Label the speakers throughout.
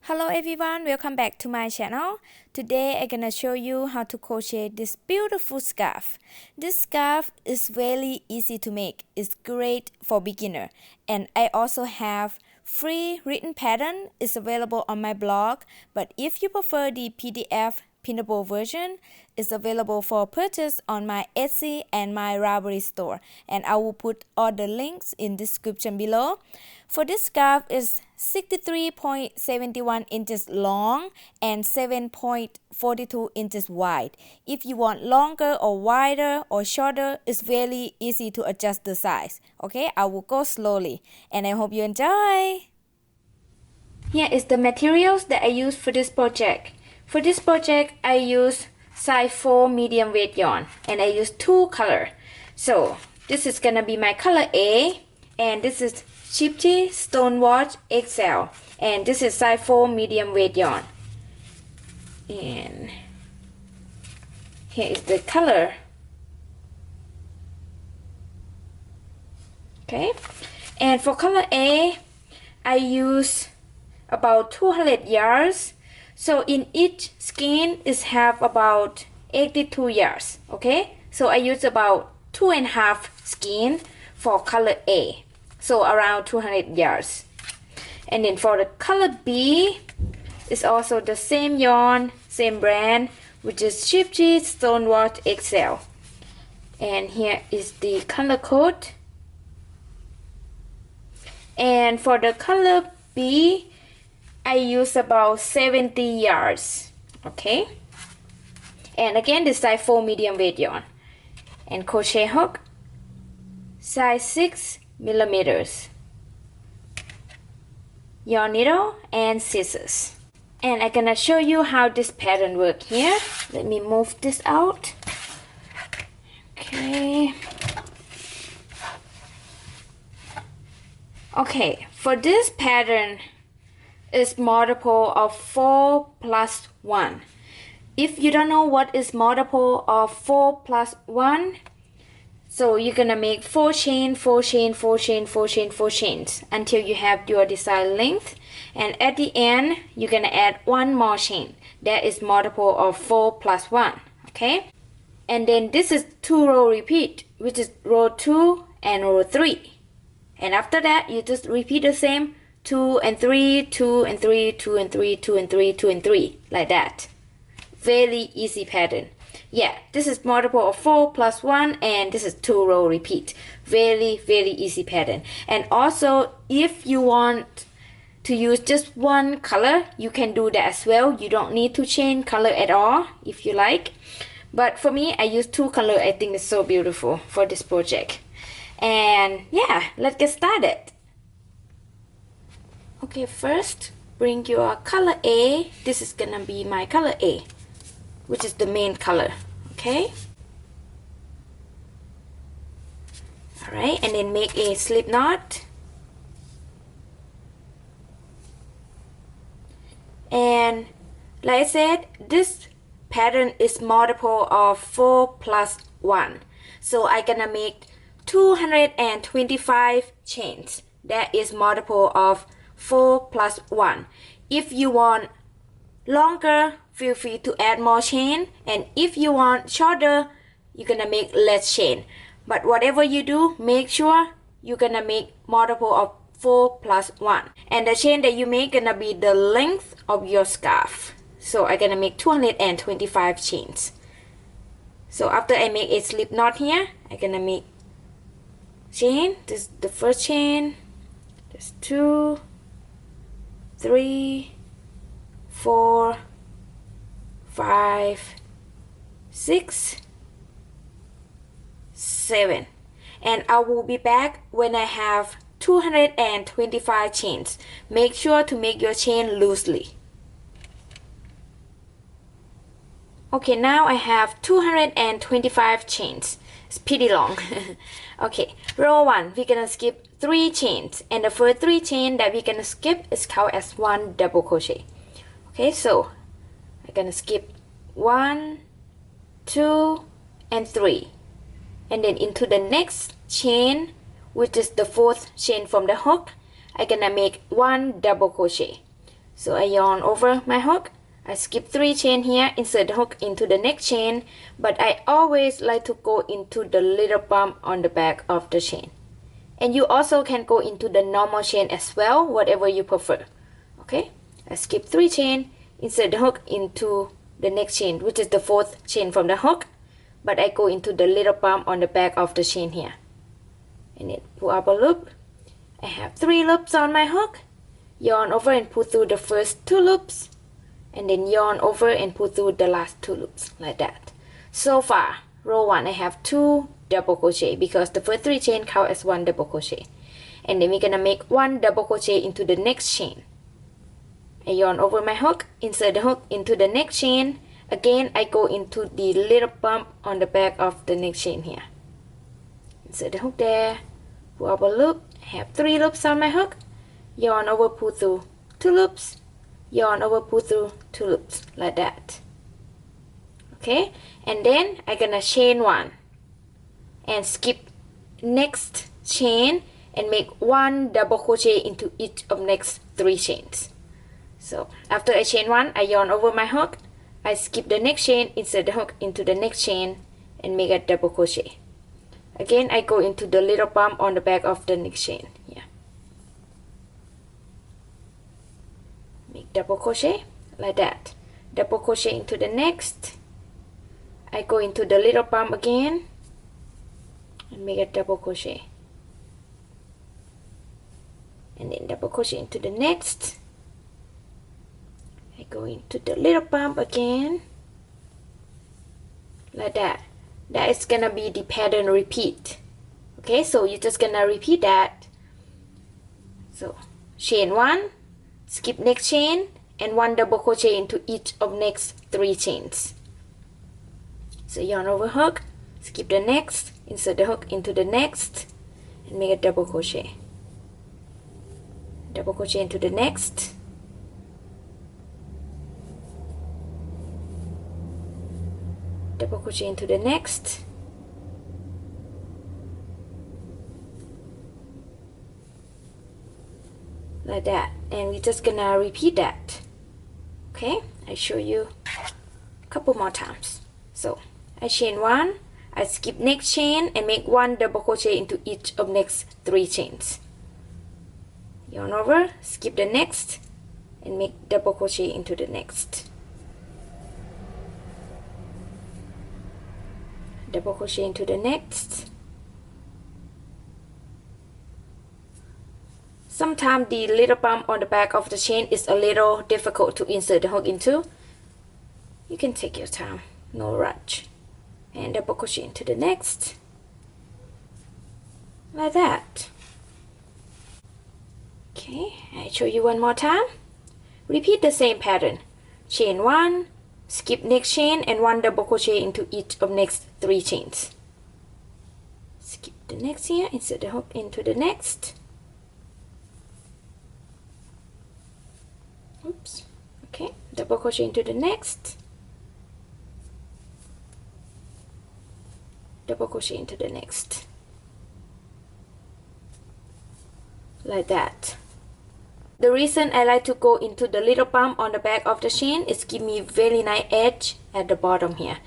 Speaker 1: Hello everyone, welcome back to my channel. Today I'm gonna show you how to crochet this beautiful scarf. This scarf is really easy to make. It's great for beginner. And I also have free written pattern. It's available on my blog. But if you prefer the PDF printable version, it's available for purchase on my Etsy and my Ravelry store. And I will put all the links in the description below. For this scarf is 63.71 inches long and 7.42 inches wide. If you want longer or wider or shorter, it's really easy to adjust the size. Okay, I will go slowly and I hope you enjoy. Here is the materials that I use for this project. For this project, I use size 4 medium weight yarn and I use two colors. So this is gonna be my color A and this is Shipty Stonewatch XL and this is size 4 medium weight yarn. And here is the color. Okay, and for color A, I use about 200 yards. So in each skein is have about 82 yards. Okay, so I use about 2.5 skein for color A. So around 200 yards. And then for the color B, it's also the same yarn, same brand, which is Shipty Stonewatch XL. And here is the color code. And for the color B, I use about 70 yards. Okay. And again, this size 4 medium weight yarn. And crochet hook, size 6 millimeters, yarn needle and scissors. And I'm gonna show you how this pattern works here. Let me move this out. Okay. Okay, for this pattern is multiple of 4 plus 1. If you don't know what is multiple of 4 plus 1, so you're gonna make 4 chain, 4 chain, 4 chain, 4 chain, 4 chains until you have your desired length. And at the end, you're gonna add one more chain. That is multiple of 4 plus 1. Okay? And then this is 2 row repeat, which is row 2 and row 3. And after that, you just repeat the same 2 and 3, 2 and 3, 2 and 3, 2 and 3, 2 and 3, like that. Very easy pattern. Yeah, this is multiple of 4 plus 1 and this is 2 row repeat. Very easy pattern. And also, if you want to use just one color, you can do that as well. You don't need to change color at all if you like. But for me, I use two colors. I think it's so beautiful for this project. And yeah, let's get started. Okay, first bring your color A. This is gonna be my color A, which is the main color. Okay, all right, and then make a slip knot. And like I said, this pattern is multiple of 4 plus 1, so I'm gonna make 225 chains. That is multiple of 4 plus 1. If you want longer, feel free to add more chain, and if you want shorter, you're gonna make less chain. But whatever you do, make sure you're gonna make multiple of 4 plus 1. And the chain that you make gonna be the length of your scarf. So I'm gonna make 225 chains. So after I make a slip knot here, I'm gonna make chain. This is the first chain. There's 2, 3, 4, 5, 6, 7. And I will be back when I have 225 chains. Make sure to make your chain loosely. Okay, now I have 225 chains. It's pretty long. Okay, row 1, we're gonna skip 3 chains, and the first 3 chains that we're gonna skip is count as 1 double crochet. Okay, so I'm gonna skip 1, 2, and 3, and then into the next chain, which is the 4th chain from the hook, I'm gonna make 1 double crochet. So I yarn over my hook, I skip 3 chain here, insert the hook into the next chain, but I always like to go into the little bump on the back of the chain. And you also can go into the normal chain as well, whatever you prefer. Okay, I skip 3 chain, insert the hook into the next chain, which is the 4th chain from the hook, but I go into the little bump on the back of the chain here. And then pull up a loop. I have 3 loops on my hook, yarn over and pull through the first 2 loops, and then yarn over and pull through the last 2 loops, like that. So far, row 1, I have 2 double crochet because the first 3 chain count as 1 double crochet. And then we're gonna make 1 double crochet into the next chain. I yarn over my hook, insert the hook into the next chain. Again, I go into the little bump on the back of the next chain here. Insert the hook there, pull up a loop, I have 3 loops on my hook, yarn over, pull through 2 loops, yarn over, pull through 2 loops, like that. Okay, and then I'm gonna chain 1 and skip next chain and make 1 double crochet into each of next 3 chains. So after I chain 1, I yarn over my hook, I skip the next chain, insert the hook into the next chain and make a double crochet. Again, I go into the little bump on the back of the next chain here. Make double crochet like that. Double crochet into the next. I go into the little bump again and make a double crochet. And then double crochet into the next. I go into the little bump again, like that. That is gonna be the pattern repeat. Okay, so you're just gonna repeat that. So chain 1, skip next chain, and 1 double crochet into each of next 3 chains. So yarn over hook, skip the next, insert the hook into the next, and make a double crochet. Double crochet into the next. Double crochet into the next, like that, and we're just gonna repeat that. Okay, I show you a couple more times. So I chain 1, I skip next chain and make 1 double crochet into each of next 3 chains. Yarn over, skip the next, and make double crochet into the next. Double crochet into the next. Sometimes the little bump on the back of the chain is a little difficult to insert the hook into. You can take your time, no rush. And double crochet into the next, like that. Okay, I show you one more time. Repeat the same pattern. Chain 1, skip next chain and 1 double crochet into each of next 3 chains. Skip the next here, insert the hook into the next. Oops. Okay, double crochet into the next. Double crochet into the next. Like that. The reason I like to go into the little bump on the back of the chain is give me very nice edge at the bottom here.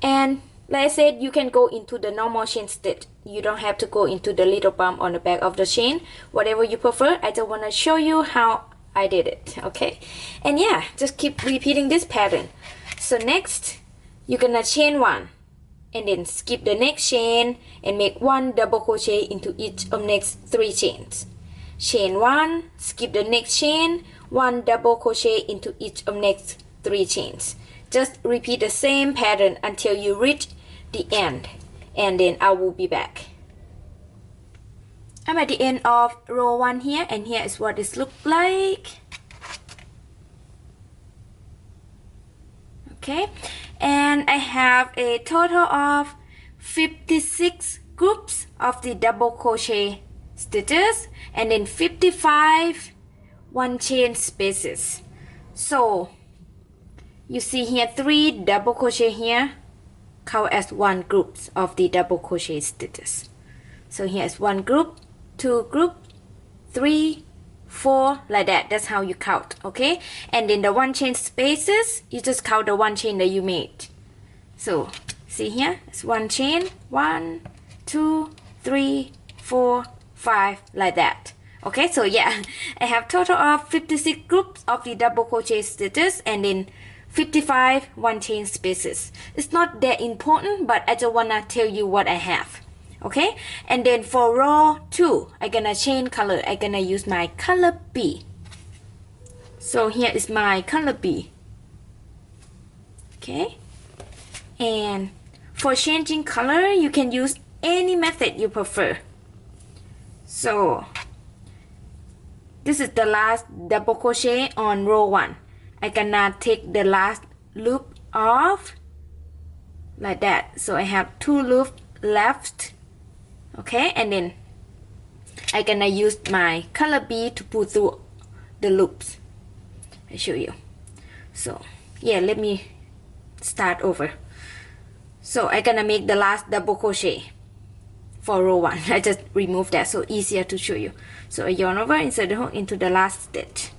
Speaker 1: And like I said, you can go into the normal chain stitch. You don't have to go into the little bump on the back of the chain. Whatever you prefer, I just want to show you how I did it, okay? And yeah, just keep repeating this pattern. So next, you're gonna chain 1 and then skip the next chain and make 1 double crochet into each of next 3 chains. Chain 1, skip the next chain, 1 double crochet into each of next 3 chains. Just repeat the same pattern until you reach the end, and then I will be back. I'm at the end of row 1 here, and here is what this looks like. Okay, and I have a total of 56 groups of the double crochet stitches and then 55 one chain spaces. So you see here 3 double crochet here count as 1 group of the double crochet stitches. So here is 1 group, 2 group, 3, 4 like that. That's how you count, okay? And then the one chain spaces, you just count the one chain that you made. So see here, it's one chain, 1, 2, 3, 4, 5 like that. Okay, so yeah, I have total of 56 groups of the double crochet stitches and then 55 one chain spaces. It's not that important, but I just wanna tell you what I have. Okay, and then for row 2, I'm gonna change color. I'm gonna use my color B. So here is my color B. Okay, and for changing color, you can use any method you prefer. So this is the last double crochet on row 1. I'm gonna take the last loop off like that. So I have 2 loops left. Okay, and then I'm gonna use my color B to pull through the loops. I'll show you. So yeah, let me start over. So I'm gonna make the last double crochet for row 1. I just removed that so easier to show you. So I yarn over, insert the hook into the last stitch,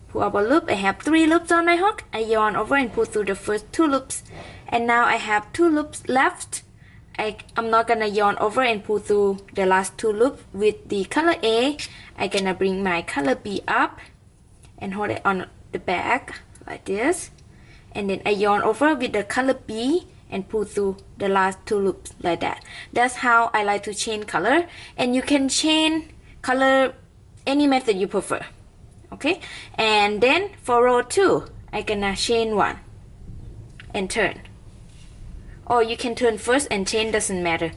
Speaker 1: pull up a loop. I have 3 loops on my hook. I yarn over and pull through the first 2 loops, and now I have 2 loops left. I'm not gonna yarn over and pull through the last 2 loops with the color A. I'm gonna bring my color B up and hold it on the back like this, and then I yarn over with the color B and pull through the last 2 loops like that. That's how I like to change color, and you can change color any method you prefer. Okay, and then for row 2, I'm gonna chain 1 and turn, or you can turn first and chain, doesn't matter.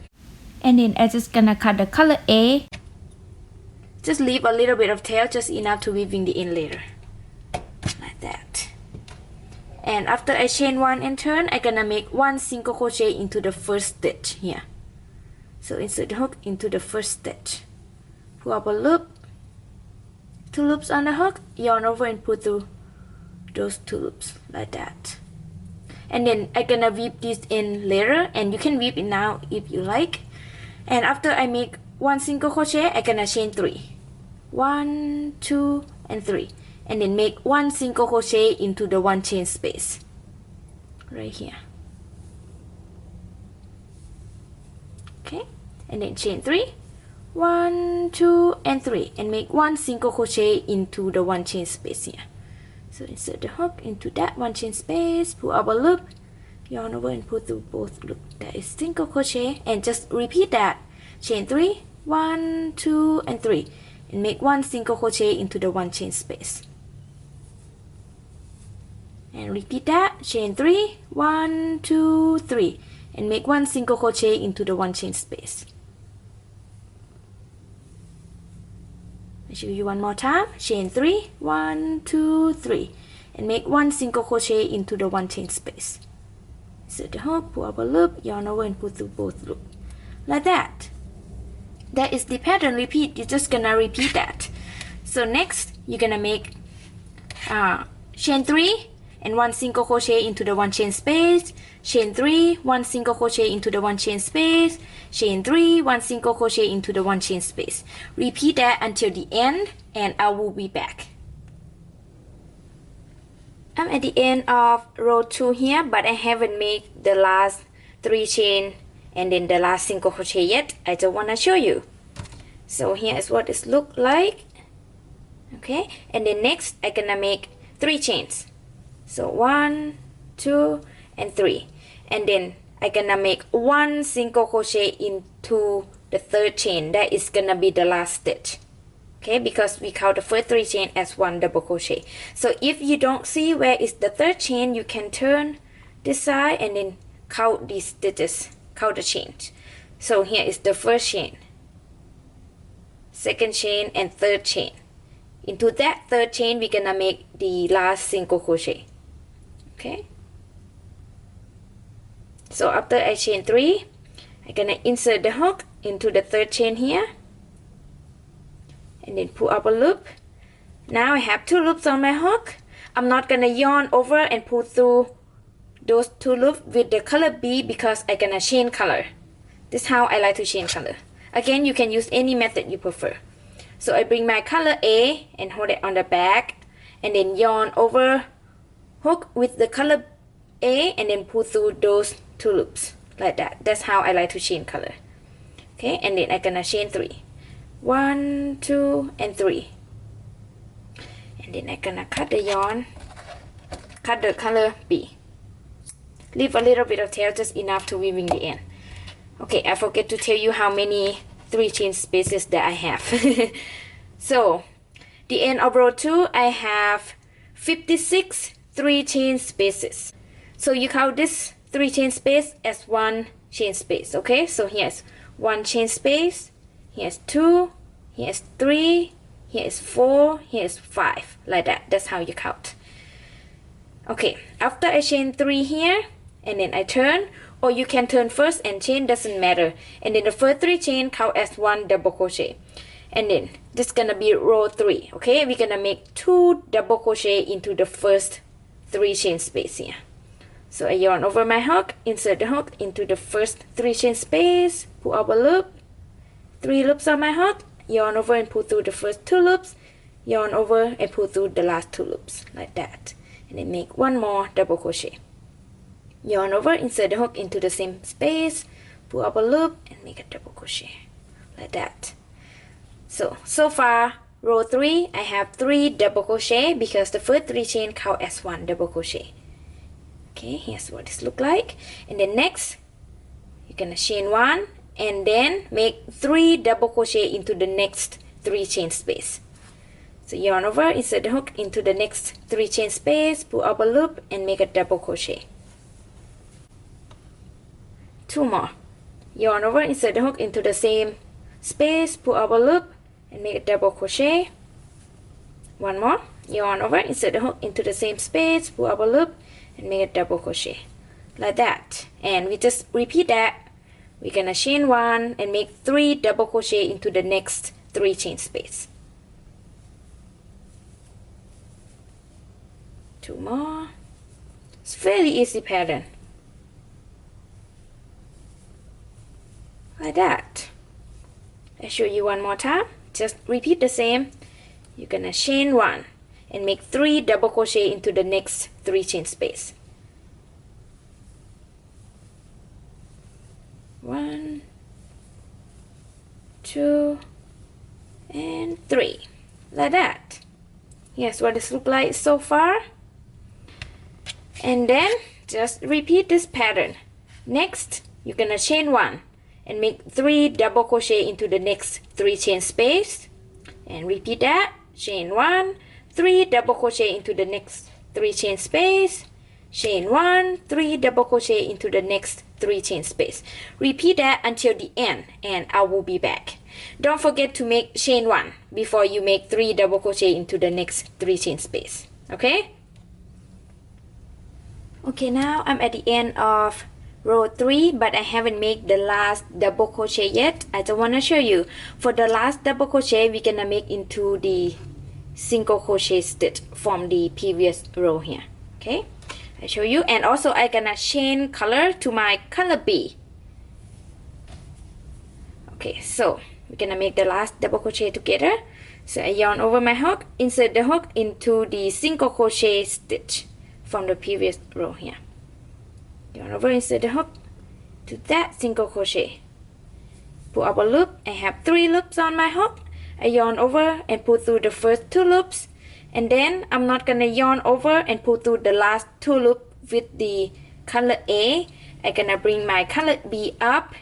Speaker 1: And then I'm just gonna cut the color A. Just leave a little bit of tail, just enough to weaving the in later like that. And after I chain 1 and turn, I'm gonna make 1 single crochet into the first stitch here. So insert the hook into the first stitch, pull up a loop, 2 loops on the hook, yarn over and pull through those 2 loops like that. And then I'm gonna weave this in later, and you can weave it now if you like. And after I make 1 single crochet, I'm gonna chain 3, 1, 2, and 3, and then make 1 single crochet into the one chain space right here. Okay, and then chain 3, 1, 2, and 3, and make 1 single crochet into the one chain space here. So insert the hook into that one chain space, pull up a loop, yarn over and pull through both loops. That is single crochet, and just repeat that. Chain 3, 1, 2, and 3, and make 1 single crochet into the one chain space. And repeat that. Chain 3, 1, 2, 3, and make 1 single crochet into the one chain space. I'll show you one more time. Chain 3, 1, 2, 3, and make 1 single crochet into the one chain space. Insert the hook, pull up a loop, yarn over and pull through both loops like that. That is the pattern. Repeat. You're just gonna repeat that. So next, you're gonna make chain 3 and 1 single crochet into the one chain space, chain 3, 1 single crochet into the one chain space, chain 3, 1 single crochet into the one chain space. Repeat that until the end, and I will be back. I'm at the end of row 2 here, but I haven't made the last 3 chain and then the last single crochet yet. I just want to show you. So here is what it looks like. Okay, and then next I'm gonna make 3 chains. So 1, 2, and 3, and then I'm gonna make 1 single crochet into the 3rd chain. That is gonna be the last stitch. Okay, because we count the first 3 chain as 1 double crochet. So if you don't see where is the 3rd chain, you can turn this side and then count these stitches, count the chains. So here is the first chain, 2nd chain, and 3rd chain. Into that 3rd chain, we're gonna make the last single crochet. Okay, so after I chain 3, I'm gonna insert the hook into the 3rd chain here, and then pull up a loop. Now I have 2 loops on my hook. I'm not gonna yarn over and pull through those 2 loops with the color B because I'm gonna chain color. This is how I like to chain color. Again, you can use any method you prefer. So I bring my color A and hold it on the back, and then yarn over, hook with the color A, and then pull through those 2 loops like that. That's how I like to chain color. Okay, and then I'm gonna chain 3. 1, 2, and 3. And then I'm gonna cut the yarn, cut the color B. Leave a little bit of tail, just enough to weave in the end. Okay, I forget to tell you how many 3 chain spaces that I have. So, the end of row 2, I have 56 3 chain spaces. So you count this 3 chain space as 1 chain space, okay? So here's 1 chain space, here's 2, here's 3, here's 4, here's 5, like that. That's how you count. Okay, after I chain 3 here, and then I turn, or you can turn first and chain, doesn't matter. And then the first 3 chain count as 1 double crochet. And then this gonna be row 3, okay? We're gonna make 2 double crochet into the first 3 chain space here. So I yarn over my hook, insert the hook into the first 3 chain space, pull up a loop, 3 loops on my hook, yarn over and pull through the first 2 loops, yarn over and pull through the last 2 loops, like that. And then make 1 more double crochet. Yarn over, insert the hook into the same space, pull up a loop, and make a double crochet, like that. So far, row 3, I have 3 double crochet because the first 3 chain count as 1 double crochet. Okay, here's what this look like. And then next, you're gonna chain 1, and then make 3 double crochet into the next 3 chain space. So yarn over, insert the hook into the next 3 chain space, pull up a loop, and make a double crochet. 2 more. Yarn over, insert the hook into the same space, pull up a loop, and make a double crochet. 1 more. Yarn over, insert the hook into the same space, pull up a loop, and make a double crochet, like that. And we just repeat that. We're gonna chain 1 and make 3 double crochet into the next 3 chain space. 2 more. It's fairly easy pattern, like that. I'll show you one more time. Just repeat the same. You're gonna chain 1 and make 3 double crochet into the next 3 chain space. 1, 2, and 3, like that. Here's what this looks like so far. And then just repeat this pattern. Next, you're gonna chain 1 and make 3 double crochet into the next 3 chain space, and repeat that. Chain 1, 3 double crochet into the next 3 chain space, chain 1, 3 double crochet into the next 3 chain space. Repeat that until the end, and I will be back. Don't forget to make chain 1 before you make 3 double crochet into the next 3 chain space, okay? Okay, now I'm at the end of row 3, but I haven't made the last double crochet yet. I just want to show you. For the last double crochet, we're gonna make into the single crochet stitch from the previous row here, okay? I show you. And also I gonna chain color to my color B. Okay, so we're gonna make the last double crochet together. So I yarn over my hook, insert the hook into the single crochet stitch from the previous row here. Yarn over, insert the hook to that single crochet, pull up a loop. I have 3 loops on my hook. I yarn over and pull through the first 2 loops, and then I'm not gonna yarn over and pull through the last 2 loops with the color A. I'm gonna bring my color B up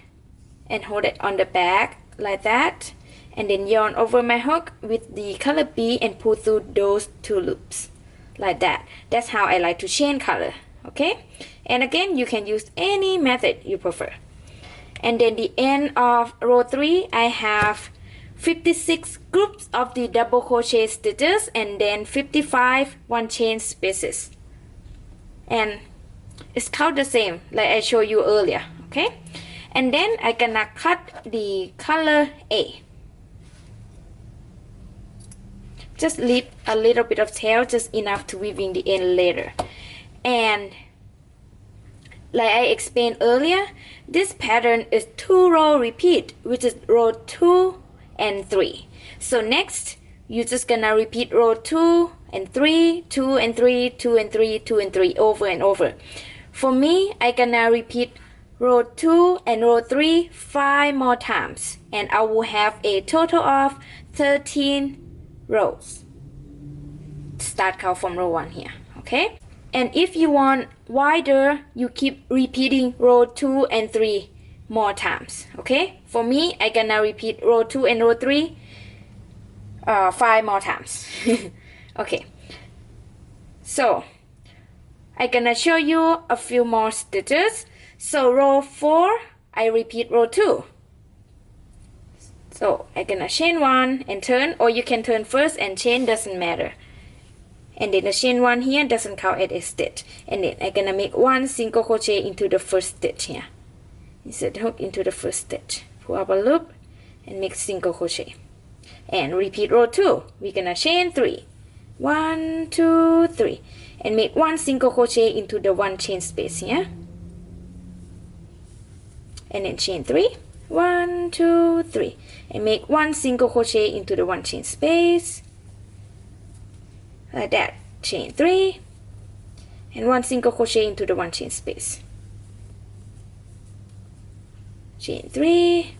Speaker 1: and hold it on the back like that, and then yarn over my hook with the color B and pull through those 2 loops like that. That's how I like to chain color, okay? And again, you can use any method you prefer. And then the end of row 3, I have 56 groups of the double crochet stitches, and then 55 1 chain spaces. And it's count the same like I showed you earlier, okay? And then I'm gonna cut the color A. Just leave a little bit of tail, just enough to weave in the end later. And like I explained earlier, this pattern is 2 row repeat, which is row 2 and 3. So next, you're just gonna repeat row 2 and 3, 2 and 3, 2 and 3, 2 and 3 over and over. For me, I gonna repeat row 2 and row 3 5 more times, and I will have a total of 13 rows. Start count from row 1 here, okay? And if you want wider, you keep repeating row 2 and 3 more times, okay? For me, I gonna repeat row 2 and row 3 5 more times. Okay, so I'm gonna show you a few more stitches. So row 4, I repeat row 2. So I'm gonna chain 1 and turn, or you can turn first and chain, doesn't matter. And then the chain 1 here doesn't count as a stitch. And then I'm gonna make 1 single crochet into the first stitch here. Insert hook into the first stitch. Pull up a loop and make single crochet. And repeat row 2. We're gonna chain 3. 1, 2, 3. And make 1 single crochet into the 1 chain space here. And then chain 3. 1, 2, 3. And make 1 single crochet into the 1 chain space. Like that. Chain 3. And 1 single crochet into the 1 chain space. Chain 3.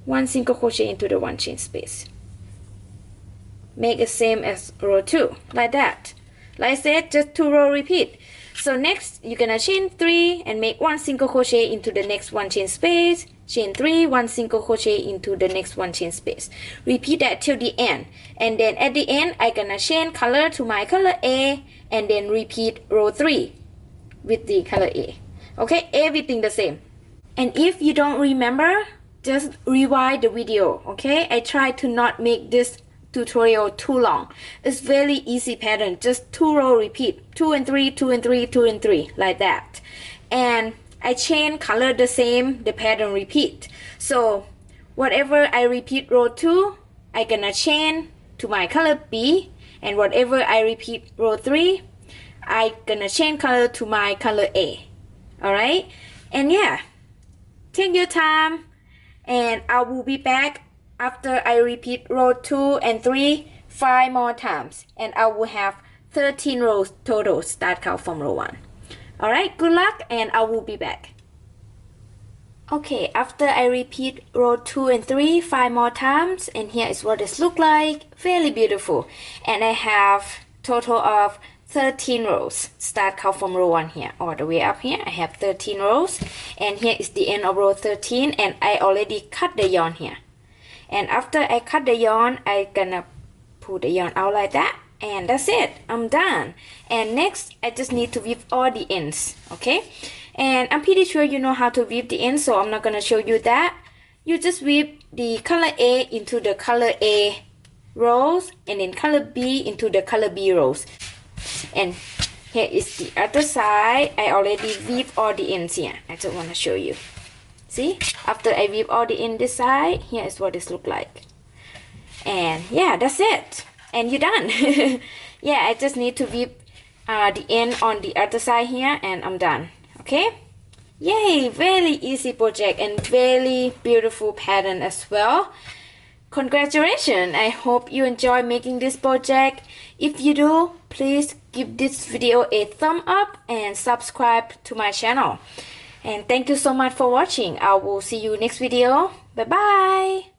Speaker 1: 1 single crochet into the 1 chain space. Make the same as row 2, like that. Like I said, just 2 row repeat. So next, you're gonna chain 3 and make 1 single crochet into the next 1 chain space. Chain 3, 1 single crochet into the next 1 chain space. Repeat that till the end. And then at the end, I'm gonna chain color to my color A, and then repeat row 3 with the color A. Okay, everything the same. And if you don't remember, just rewind the video, okay? I try to not make this tutorial too long. It's very easy pattern, just 2 row repeat, 2 and 3, 2 and 3, 2 and 3, like that. And I chain color the same, the pattern repeat. So whatever I repeat row 2, I gonna chain to my color B, and whatever I repeat row 3, I gonna chain color to my color A. Alright? And yeah, take your time, and I will be back after I repeat row 2 and 3 5 more times, and I will have 13 rows total. Start count from row 1. Alright, good luck, and I will be back. Okay, after I repeat row 2 and 3 5 more times, and here is what it looks like. Very beautiful. And I have total of 13 rows. Start count from row 1 here, all the way up here. I have 13 rows, and here is the end of row 13, and I already cut the yarn here. And after I cut the yarn, I gonna pull the yarn out like that, and that's it. I'm done. And next, I just need to weave all the ends, okay? And I'm pretty sure you know how to weave the ends, so I'm not gonna show you that. You just weave the color A into the color A rows, and then color B into the color B rows. And here is the other side. I already weave all the ends here. I just want to show you. See, after I weave all the ends this side, here is what it looks like. And yeah, that's it. And you're done. Yeah, I just need to weave the end on the other side here, and I'm done. Okay. Yay, very easy project and very beautiful pattern as well. Congratulations. I hope you enjoy making this project. If you do, please give this video a thumb up and subscribe to my channel. And thank you so much for watching. I will see you next video. Bye bye.